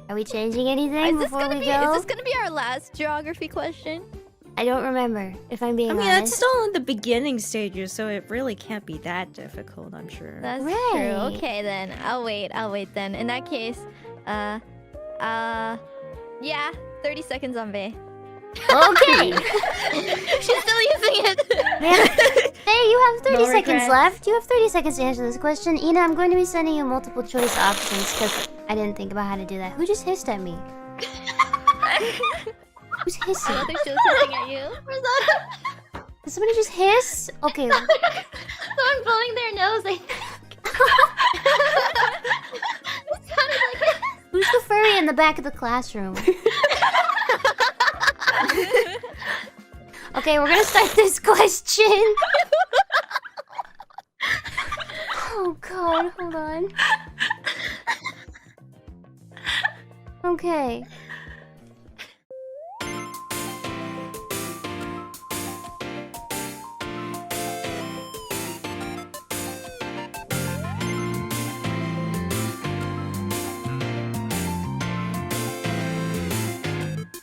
Are we changing anything before we go? Is this gonna be our last geography question? I don't remember, if I'm being honest. it's still in the beginning stages, so it really can't be that difficult, I'm sure. That's true. Right. Okay then. I'll wait then. In that case, yeah, 30 seconds on Bae. Okay! She's still using it. Hey, you have 30 No seconds regrets. left. You have 30 seconds to answer this question. Ina, I'm going to be sending you multiple choice options because I didn't think about how to do that. Who just hissed at me? Who's I hissing? don't think she was hissing at you. Did somebody just hiss? Okay. Someone blowing their nose. It sounded like it. Who's the furry in the back of the classroom? Okay, we're gonna start this question. Oh god, hold on. Okay.